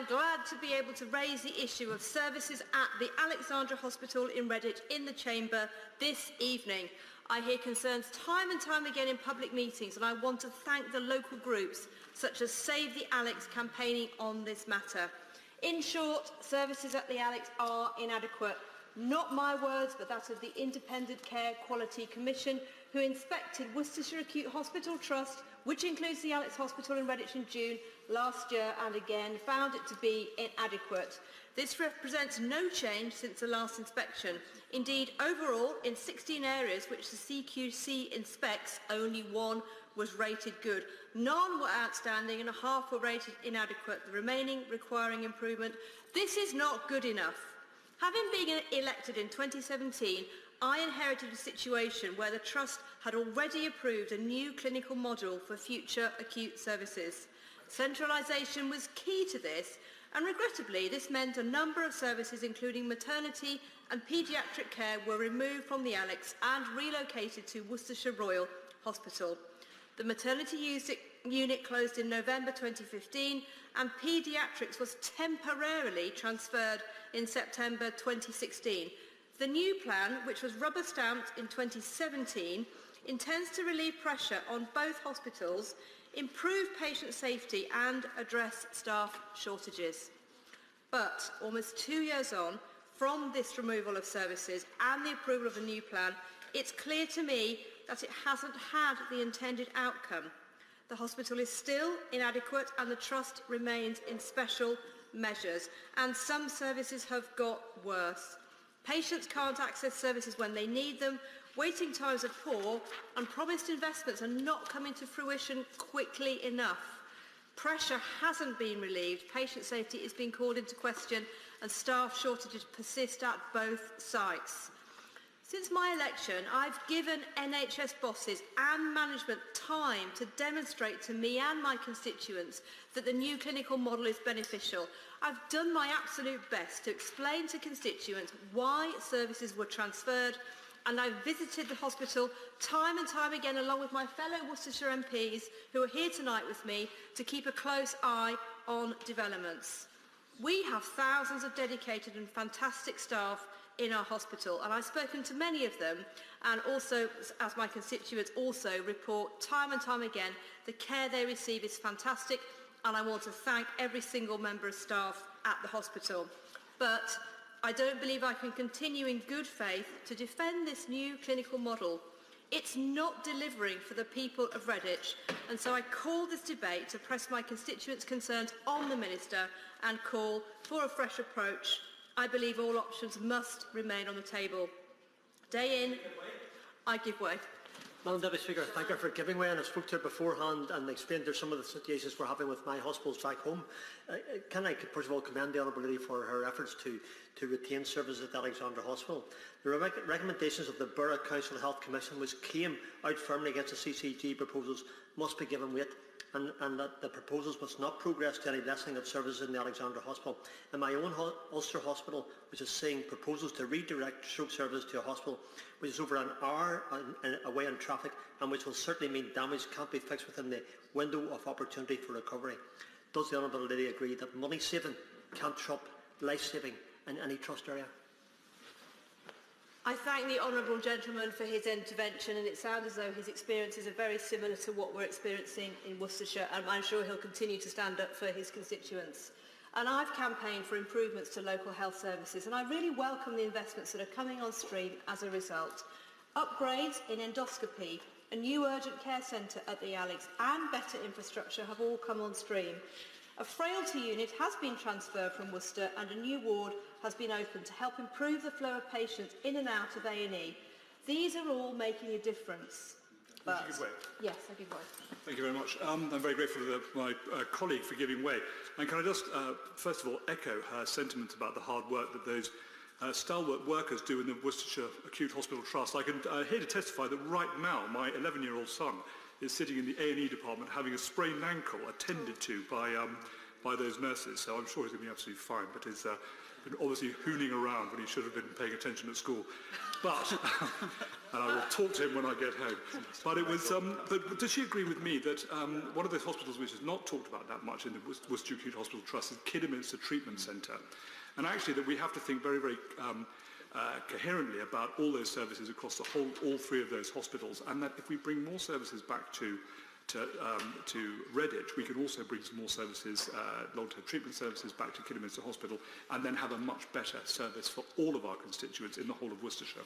am glad to be able to raise the issue of services at the Alexandra Hospital in Redditch in the Chamber this evening. I hear concerns time and time again in public meetings, and I want to thank the local groups such as Save the Alex campaigning on this matter. In short, services at the Alex are inadequate. Not my words, but that of the Independent Care Quality Commission, who inspected Worcestershire Acute Hospital Trust, which includes the Alex Hospital in Redditch in June last year, and again found it to be inadequate. This represents no change since the last inspection. Indeed, overall, in 16 areas which the CQC inspects, only 1 was rated good. None were outstanding and half were rated inadequate, the remaining requiring improvement. This is not good enough. Having been elected in 2017, I inherited a situation where the Trust had already approved a new clinical model for future acute services. Centralisation was key to this, and regrettably this meant a number of services, including maternity and paediatric care, were removed from the Alex and relocated to Worcestershire Royal Hospital. The maternity unit closed in November 2015 and paediatrics was temporarily transferred in September 2016. The new plan, which was rubber-stamped in 2017, intends to relieve pressure on both hospitals, improve patient safety and address staff shortages. But almost 2 years on from this removal of services and the approval of the new plan, it's clear to me that it hasn't had the intended outcome. The hospital is still inadequate and the Trust remains in special measures, and some services have got worse. Patients can't access services when they need them, waiting times are poor, and promised investments are not coming to fruition quickly enough. Pressure hasn't been relieved, patient safety is being called into question, and staff shortages persist at both sites. Since my election, I've given NHS bosses and management time to demonstrate to me and my constituents that the new clinical model is beneficial. I've done my absolute best to explain to constituents why services were transferred, and I've visited the hospital time and time again along with my fellow Worcestershire MPs who are here tonight with me to keep a close eye on developments. We have thousands of dedicated and fantastic staff in our hospital, and I've spoken to many of them, and also, as my constituents also report time and time again, the care they receive is fantastic, and I want to thank every single member of staff at the hospital. But I don't believe I can continue in good faith to defend this new clinical model. It's not delivering for the people of Redditch, and so I call this debate to press my constituents' concerns on the Minister and call for a fresh approach. I believe all options must remain on the table. Day in, I give way. Madam Deputy Speaker, thank her for giving way, and I spoke to her beforehand and explained to her some of the situations we're having with my hospitals back home. Can I first of all commend the Honourable Lady for her efforts to retain services at the Alexandra Hospital. The recommendations of the Borough Council Health Commission, which came out firmly against the CCG proposals, must be given weight, and that the proposals must not progress to any lessening of services in the Alexandra Hospital. In my own Ulster Hospital, which is seeing proposals to redirect stroke services to a hospital which is over an hour away in traffic, and which will certainly mean damage can't be fixed within the window of opportunity for recovery. Does the Honourable Lady agree that money saving can't trump life saving in any trust area? I thank the honourable gentleman for his intervention, and it sounds as though his experiences are very similar to what we're experiencing in Worcestershire, and I'm sure he'll continue to stand up for his constituents. And I've campaigned for improvements to local health services, and I really welcome the investments that are coming on stream as a result. Upgrades in endoscopy, a new urgent care centre at the Alex and better infrastructure have all come on stream. A frailty unit has been transferred from Worcester and a new ward has been opened to help improve the flow of patients in and out of A&E. These are all making a difference. Would you give way? Yes, I give way. Thank you very much. I'm very grateful to my colleague for giving way. And can I just, first of all, echo her sentiment about the hard work that those stalwart workers do in the Worcestershire Acute Hospital Trust. I can here to testify that right now my 11-year-old son is sitting in the A&E department having a sprained ankle attended to by by those nurses, so I'm sure he's going to be absolutely fine, but he's been obviously hooning around when he should have been paying attention at school. But, and I will talk to him when I get home. But it was, but does she agree with me that one of those hospitals which is not talked about that much in the Worcester Acute Hospital Trust is Kidderminster Treatment Centre? And actually that we have to think very, very coherently about all those services across the whole, all three of those hospitals, and that if we bring more services back to Redditch, we could also bring some more services, long-term treatment services, back to Kidderminster Hospital, and then have a much better service for all of our constituents in the whole of Worcestershire.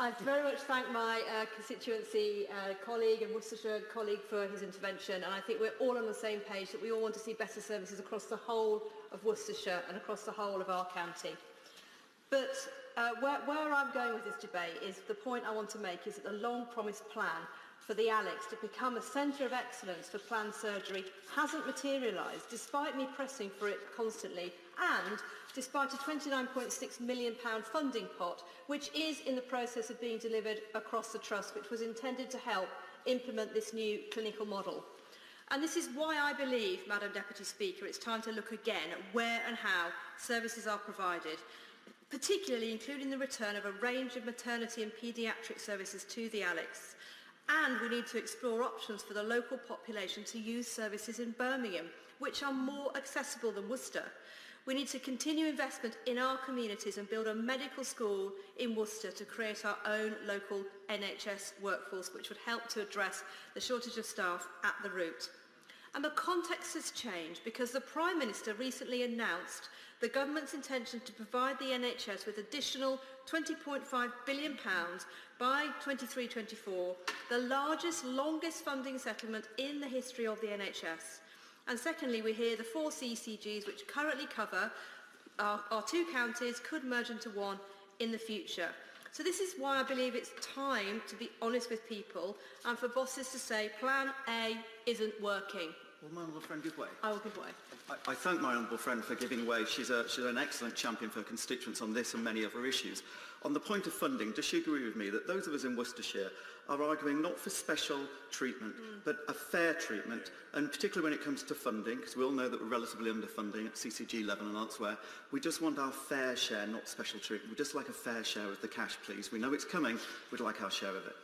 I very much thank my constituency colleague and Worcestershire colleague for his intervention, and I think we're all on the same page that we all want to see better services across the whole of Worcestershire and across the whole of our county. But where I'm going with this debate is the point I want to make is that the long-promised plan for the Alex to become a centre of excellence for planned surgery hasn't materialised, despite me pressing for it constantly, and despite a £29.6 million funding pot, which is in the process of being delivered across the Trust, which was intended to help implement this new clinical model. And this is why I believe, Madam Deputy Speaker, it's time to look again at where and how services are provided, particularly including the return of a range of maternity and paediatric services to the Alex. And we need to explore options for the local population to use services in Birmingham, which are more accessible than Worcester. We need to continue investment in our communities and build a medical school in Worcester to create our own local NHS workforce, which would help to address the shortage of staff at the root. And the context has changed because the Prime Minister recently announced the government's intention to provide the NHS with additional £20.5 billion by 23-24, the largest, longest funding settlement in the history of the NHS. And secondly, we hear the 4 CCGs, which currently cover our 2 counties, could merge into one in the future. So this is why I believe it's time to be honest with people and for bosses to say Plan A isn't working. Will my honourable friend give way? I will give way. I thank my honourable friend for giving way. She's an excellent champion for constituents on this and many other issues. On the point of funding, does she agree with me that those of us in Worcestershire are arguing not for special treatment, but a fair treatment, and particularly when it comes to funding, because we all know that we're relatively underfunding at CCG level and elsewhere, we just want our fair share, not special treatment. We'd just like a fair share of the cash, please. We know it's coming. We'd like our share of it.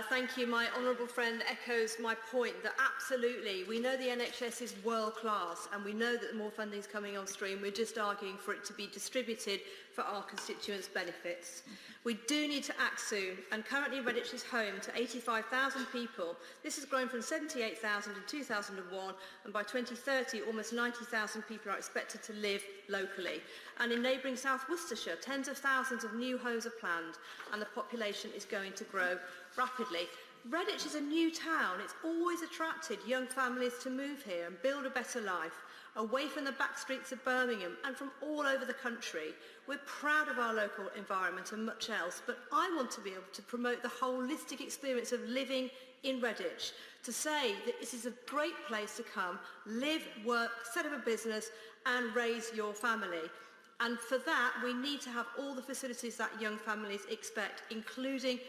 Thank you. My honourable friend echoes my point that absolutely, we know the NHS is world class and we know that more funding is coming on stream. We're just arguing for it to be distributed for our constituents' benefits. We do need to act soon, and currently Redditch is home to 85,000 people. This has grown from 78,000 in 2001, and by 2030 almost 90,000 people are expected to live locally. And in neighbouring South Worcestershire, tens of thousands of new homes are planned, and the population is going to grow rapidly. Redditch is a new town. It's always attracted young families to move here and build a better life, away from the back streets of Birmingham and from all over the country. We're proud of our local environment and much else, but I want to be able to promote the holistic experience of living in Redditch, to say that this is a great place to come, live, work, set up a business and raise your family. And for that, we need to have all the facilities that young families expect, including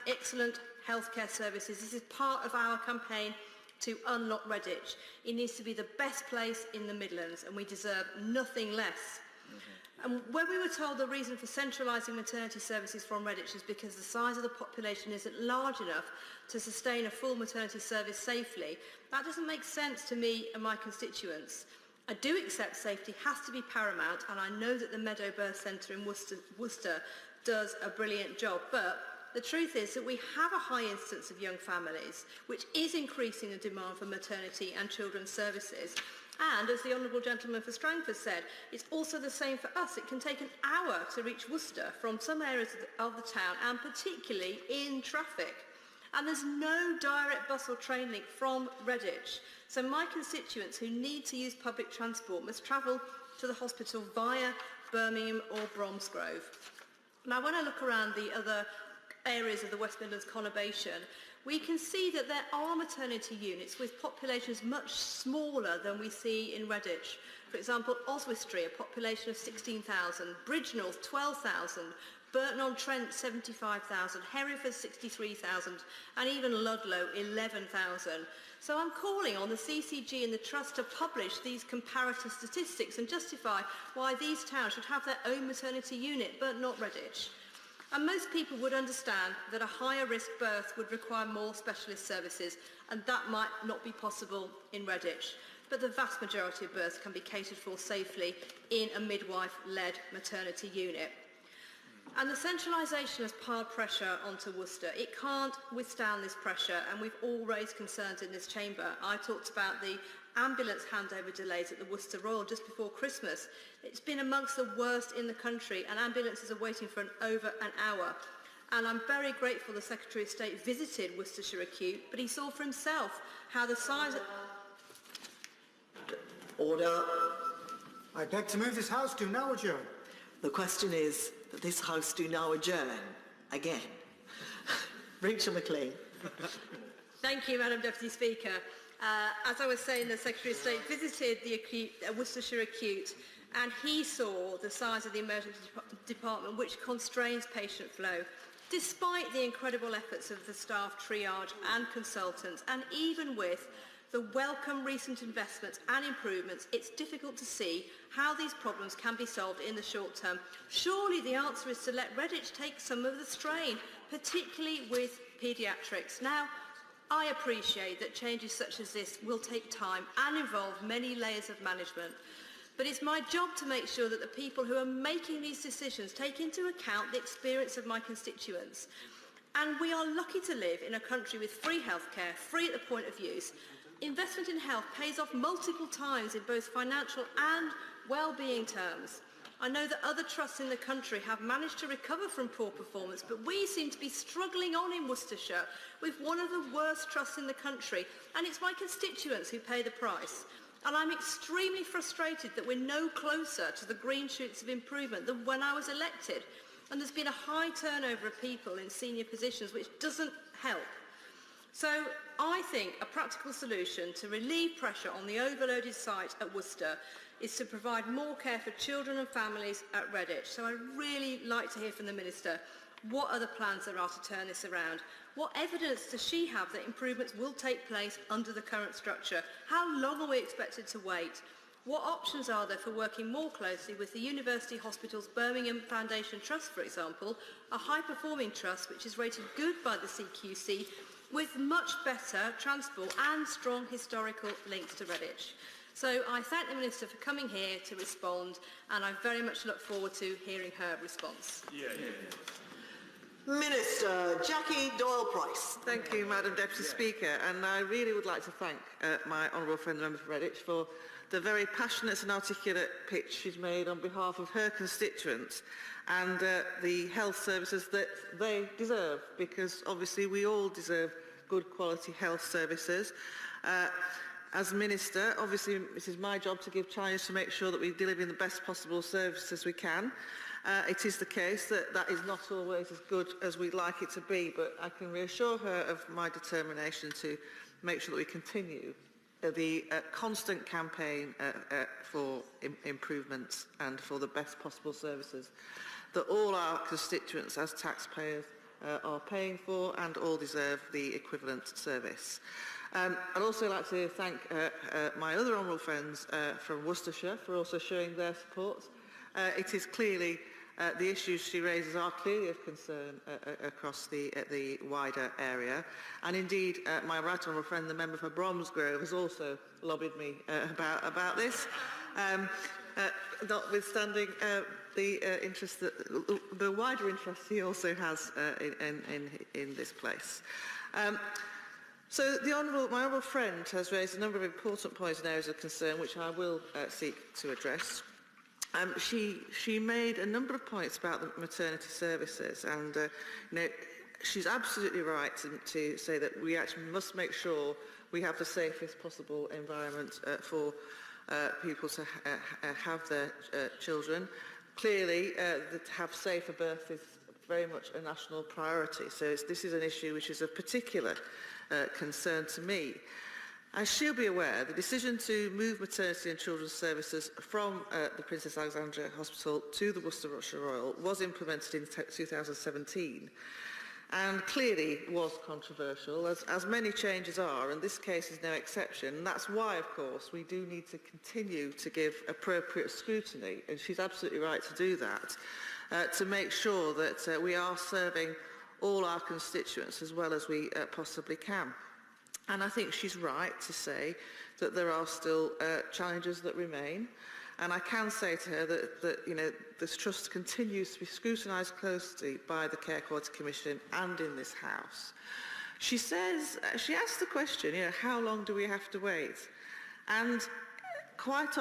excellent healthcare services. This is part of our campaign to unlock Redditch. It needs to be the best place in the Midlands, and we deserve nothing less. And when we were told the reason for centralising maternity services from Redditch is because the size of the population isn't large enough to sustain a full maternity service safely, that doesn't make sense to me and my constituents. I do accept safety has to be paramount, and I know that the Meadow Birth Centre in Worcester does a brilliant job, but the truth is that we have a high instance of young families, which is increasing the demand for maternity and children's services. And as the Honourable Gentleman for Strangford said, it's also the same for us. It can take an hour to reach Worcester from some areas of the town, and particularly in traffic. And there's no direct bus or train link from Redditch. So my constituents who need to use public transport must travel to the hospital via Birmingham or Bromsgrove. Now, when I look around the other areas of the West Midlands conurbation, we can see that there are maternity units with populations much smaller than we see in Redditch. For example, Oswestry, a population of 16,000, Bridgenorth, 12,000, Burton-on-Trent 75,000, Hereford 63,000, and even Ludlow 11,000. So I'm calling on the CCG and the Trust to publish these comparative statistics and justify why these towns should have their own maternity unit, but not Redditch. And most people would understand that a higher risk birth would require more specialist services, and that might not be possible in Redditch. But the vast majority of births can be catered for safely in a midwife-led maternity unit. And the centralisation has piled pressure onto Worcester. It can't withstand this pressure, and we've all raised concerns in this chamber. I talked about the ambulance handover delays at the Worcester Royal just before Christmas. It's been amongst the worst in the country, and ambulances are waiting for over an hour. And I'm very grateful the Secretary of State visited Worcestershire Acute, but he saw for himself how the size of... Order. I beg to move this House to now adjourn. The question is that this House do now adjourn again. Rachel McLean. Thank you, Madam Deputy Speaker. As I was saying, the Secretary of State visited the Worcestershire Acute, and he saw the size of the emergency department, which constrains patient flow. Despite the incredible efforts of the staff, triage and consultants, and even with the welcome recent investments and improvements, it's difficult to see how these problems can be solved in the short term. Surely the answer is to let Redditch take some of the strain, particularly with paediatrics. Now, I appreciate that changes such as this will take time and involve many layers of management, but it's my job to make sure that the people who are making these decisions take into account the experience of my constituents. And we are lucky to live in a country with free healthcare, free at the point of use. Investment in health pays off multiple times in both financial and well-being terms. I know that other trusts in the country have managed to recover from poor performance, but we seem to be struggling on in Worcestershire with one of the worst trusts in the country, and it's my constituents who pay the price. And I'm extremely frustrated that we're no closer to the green shoots of improvement than when I was elected, and there's been a high turnover of people in senior positions, which doesn't help. So I think a practical solution to relieve pressure on the overloaded site at Worcester is to provide more care for children and families at Redditch. So I'd really like to hear from the Minister what other plans there are to turn this around. What evidence does she have that improvements will take place under the current structure? How long are we expected to wait? What options are there for working more closely with the University Hospitals Birmingham Foundation Trust, for example, a high-performing trust which is rated good by the CQC, with much better transport and strong historical links to Redditch? So I thank the Minister for coming here to respond, and I very much look forward to hearing her response. Minister Jackie Doyle-Price. Thank you, Madam Deputy Speaker, and I really would like to thank my honourable friend, the member for Redditch, for the very passionate and articulate pitch she's made on behalf of her constituents and the health services that they deserve, because obviously we all deserve good quality health services. As Minister, obviously it is my job to give challenge to make sure that we deliver the best possible services we can. It is the case that that is not always as good as we'd like it to be, but I can reassure her of my determination to make sure that we continue the constant campaign for improvements and for the best possible services that all our constituents as taxpayers are paying for, and all deserve the equivalent service. I'd also like to thank my other honourable friends from Worcestershire for also showing their support. It is clearly the issues she raises are clearly of concern across the wider area, and indeed my right honourable friend, the member for Bromsgrove, has also lobbied me about this, notwithstanding the interest that the wider interest he also has in this place. So my honourable friend has raised a number of important points and areas of concern which I will seek to address. She made a number of points about the maternity services, and she's absolutely right to say that we actually must make sure we have the safest possible environment for people to have their children. Clearly, to have safer birth is very much a national priority, so this is an issue which is of particular concern to me. As she'll be aware, the decision to move maternity and children's services from the Princess Alexandra Hospital to the Worcestershire Royal was implemented in 2017 and clearly was controversial, as many changes are, and this case is no exception. And that's why, of course, we do need to continue to give appropriate scrutiny, and she's absolutely right to do that, to make sure that we are serving all our constituents as well as we possibly can. And I think she's right to say that there are still challenges that remain. And I can say to her that you know, this trust continues to be scrutinised closely by the Care Quality Commission and in this House. She says, she asks the question, you know, how long do we have to wait? And quite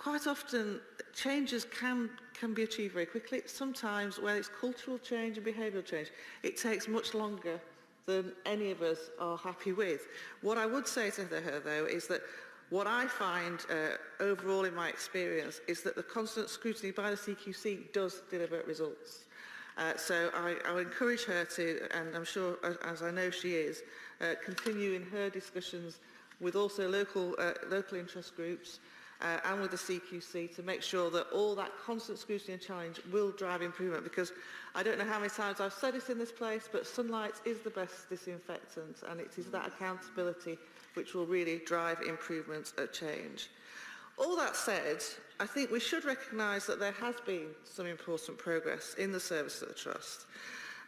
often changes can be achieved very quickly. Sometimes where it's cultural change and behavioural change, it takes much longer than any of us are happy with. What I would say to her, though, is that what I find overall in my experience is that the constant scrutiny by the CQC does deliver results. So I would encourage her to, and I'm sure, as I know she is, continue in her discussions with also local interest groups and with the CQC to make sure that all that constant scrutiny and challenge will drive improvement, because I don't know how many times I've said it in this place, but sunlight is the best disinfectant, and it is that accountability which will really drive improvements at change. All that said, I think we should recognise that there has been some important progress in the service of the Trust.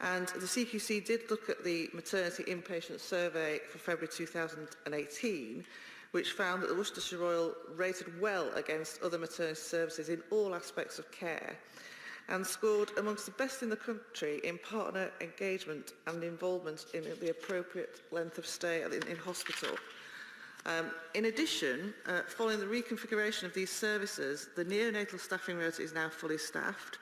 And the CQC did look at the maternity inpatient survey for February 2018, which found that the Worcestershire Royal rated well against other maternity services in all aspects of care and scored amongst the best in the country in partner engagement and involvement in the appropriate length of stay in hospital. In addition, following the reconfiguration of these services, the neonatal staffing rota is now fully staffed.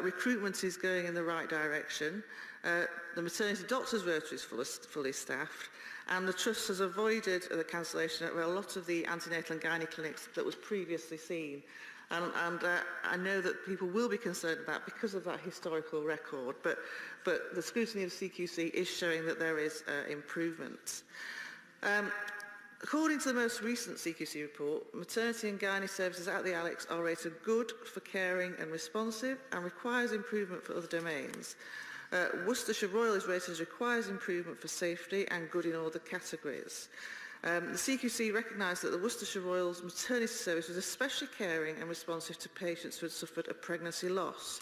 Recruitment is going in the right direction. The maternity doctor's rota is fully staffed, and the Trust has avoided the cancellation of a lot of the antenatal and gynae clinics that was previously seen. And I know that people will be concerned about because of that historical record, but the scrutiny of CQC is showing that there is improvement. According to the most recent CQC report, maternity and gynae services at the Alex are rated good for caring and responsive and requires improvement for other domains. Worcestershire Royal is rated as requires improvement for safety and good in all the categories. The CQC recognised that the Worcestershire Royal's maternity service was especially caring and responsive to patients who had suffered a pregnancy loss,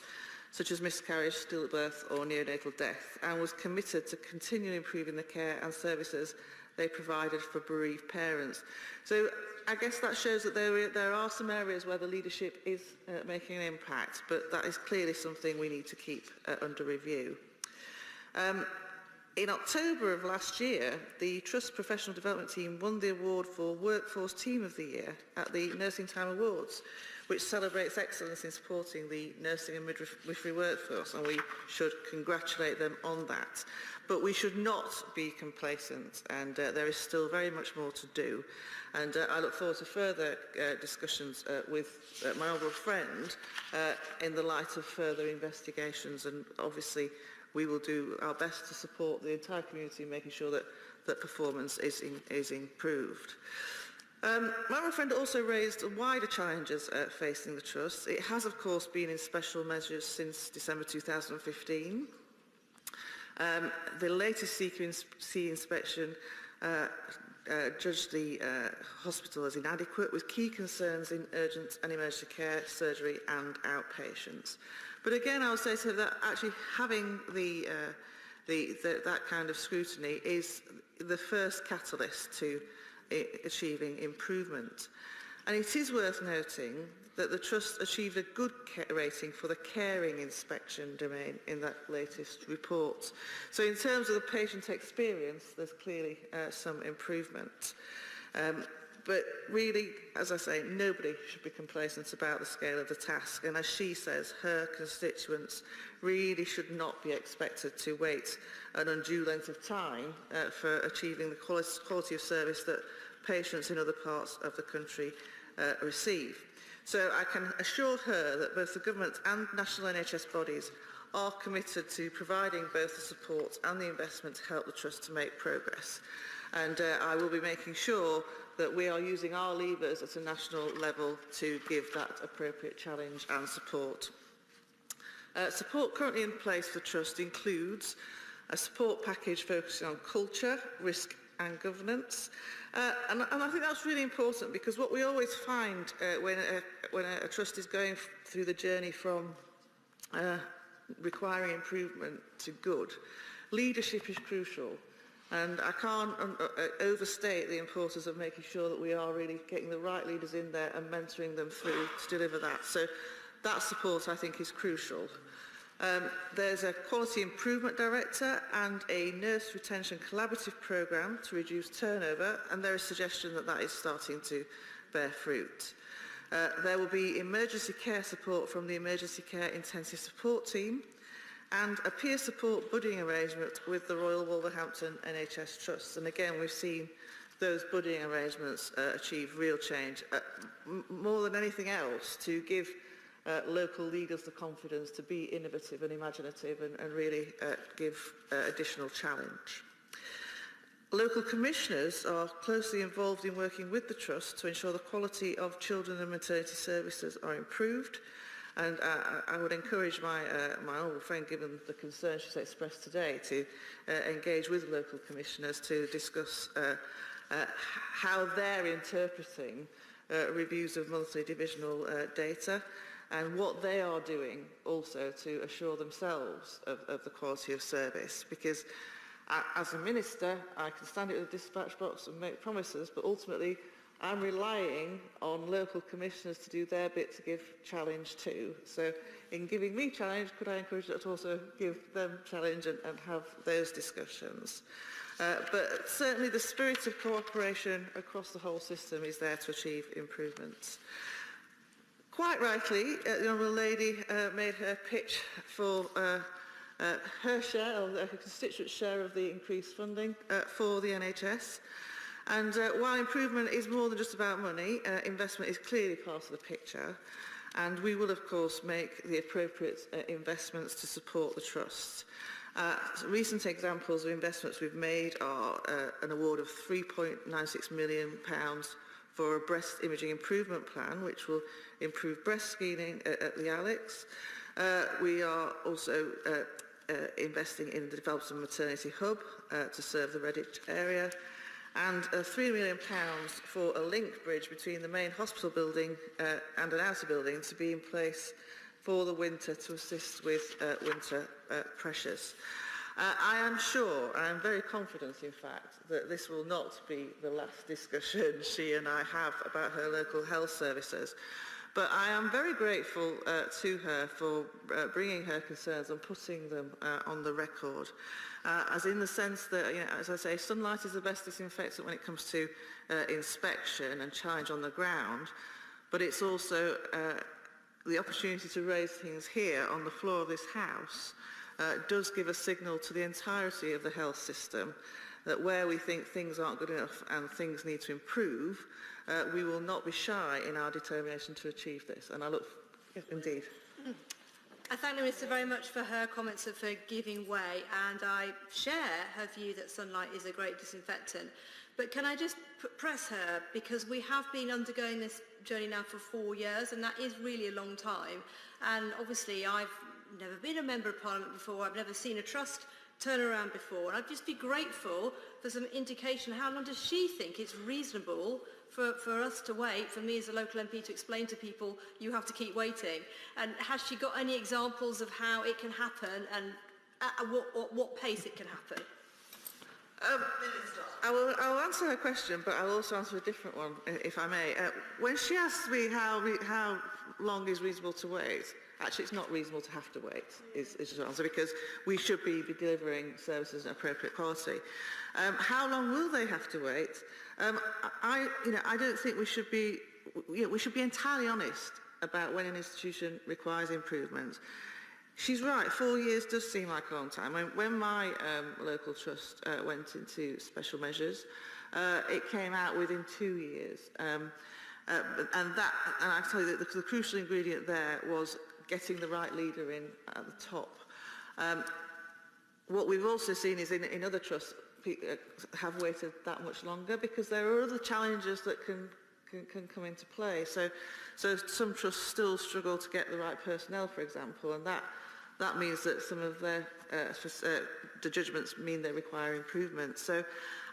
such as miscarriage, stillbirth or neonatal death, and was committed to continue improving the care and services they provided for bereaved parents. So I guess that shows that there are some areas where the leadership is making an impact, but that is clearly something we need to keep under review. In October of last year, the Trust Professional Development Team won the award for Workforce Team of the Year at the Nursing Time Awards, which celebrates excellence in supporting the nursing and midwifery workforce, and we should congratulate them on that. But we should not be complacent, and there is still very much more to do. And I look forward to further discussions with my honourable friend in the light of further investigations, and obviously we will do our best to support the entire community in making sure that performance is improved. My honourable friend also raised wider challenges facing the Trust. It has, of course, been in special measures since December 2015. The latest CQC inspection judged the hospital as inadequate, with key concerns in urgent and emergency care, surgery and outpatients. But again, I would say to her that actually having that kind of scrutiny is the first catalyst to achieving improvement. And it is worth noting that the Trust achieved a good rating for the caring inspection domain in that latest report. So in terms of the patient experience, there's clearly some improvement. But really, as I say, nobody should be complacent about the scale of the task. And as she says, her constituents really should not be expected to wait an undue length of time for achieving the quality of service that patients in other parts of the country receive. So I can assure her that both the government and national NHS bodies are committed to providing both the support and the investment to help the Trust to make progress. And I will be making sure that we are using our levers at a national level to give that appropriate challenge and support. Support currently in place for the Trust includes a support package focusing on culture, risk and governance. And I think that's really important, because what we always find when a Trust is going through the journey from requiring improvement to good, leadership is crucial. And I can't overstate the importance of making sure that we are really getting the right leaders in there and mentoring them through to deliver that. So that support, I think, is crucial. There's a Quality Improvement Director and a Nurse Retention Collaborative Programme to reduce turnover, and there is suggestion that that is starting to bear fruit. There will be emergency care support from the Emergency Care Intensive Support Team, and a peer support buddying arrangement with the Royal Wolverhampton NHS Trust. And again, we've seen those buddying arrangements achieve real change, more than anything else, to give local leaders the confidence to be innovative and imaginative and really give additional challenge. Local commissioners are closely involved in working with the Trust to ensure the quality of children and maternity services are improved. And I would encourage my honourable friend, given the concerns she's expressed today, to engage with local commissioners to discuss how they're interpreting reviews of monthly divisional data, and what they are doing also to assure themselves of the quality of service. Because as a minister, I can stand at the dispatch box and make promises, but ultimately I'm relying on local commissioners to do their bit to give challenge too. So in giving me challenge, could I encourage them to also give them challenge and have those discussions? But certainly the spirit of cooperation across the whole system is there to achieve improvements. Quite rightly, the Honourable Lady made her pitch for her share, or her constituent share, of the increased funding for the NHS. And while improvement is more than just about money, investment is clearly part of the picture. And we will, of course, make the appropriate investments to support the Trust. Recent examples of investments we've made are an award of £3.96 million for a breast imaging improvement plan, which will improve breast screening at the Alex. We are also investing in the development of a maternity hub to serve the Redditch area, and £3 million for a link bridge between the main hospital building and an outer building to be in place for the winter to assist with winter pressures. I am sure, I am very confident in fact, that this will not be the last discussion she and I have about her local health services. But I am very grateful to her for bringing her concerns and putting them on the record. As in the sense that, you know, as I say, sunlight is the best disinfectant when it comes to inspection and challenge on the ground, but it's also the opportunity to raise things here on the floor of this House does give a signal to the entirety of the health system that where we think things aren't good enough and things need to improve, we will not be shy in our determination to achieve this. And I look, indeed. I thank the Minister very much for her comments of her giving way, and I share her view that sunlight is a great disinfectant. But can I just press her, because we have been undergoing this journey now for 4 years, and that is really a long time. And obviously I've never been a Member of Parliament before, I've never seen a Trust turn around before, and I'd just be grateful for some indication how long does she think it's reasonable for us to wait, for me as a local MP to explain to people you have to keep waiting. And has she got any examples of how it can happen and at what pace it can happen? I will answer her question, but I'll also answer a different one, if I may. When she asked me how long is reasonable to wait, actually it's not reasonable to have to wait, is the answer, because we should be delivering services of appropriate quality. How long will they have to wait? I don't think we should be, we should be entirely honest about when an institution requires improvement. She's right, 4 years does seem like a long time. When my local trust went into special measures, it came out within 2 years. And I tell you that the crucial ingredient there was getting the right leader in at the top. What we've also seen is in other trusts, have waited that much longer, because there are other challenges that can come into play. So some trusts still struggle to get the right personnel, for example, and that means that some of their the judgments mean they require improvement. So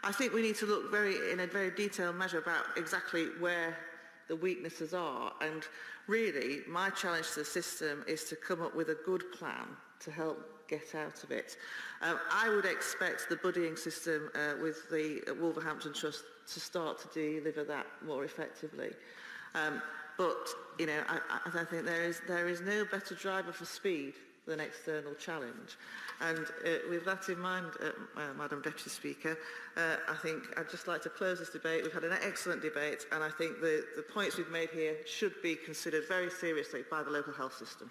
I think we need to look in a very detailed measure about exactly where the weaknesses are, and really my challenge to the system is to come up with a good plan to help get out of it. I would expect the buddying system with the Wolverhampton Trust to start to deliver that more effectively. But you know, I think there is no better driver for speed than external challenge. And with that in mind, Madam Deputy Speaker, I think I'd just like to close this debate. We've had an excellent debate, and I think the points we've made here should be considered very seriously by the local health system.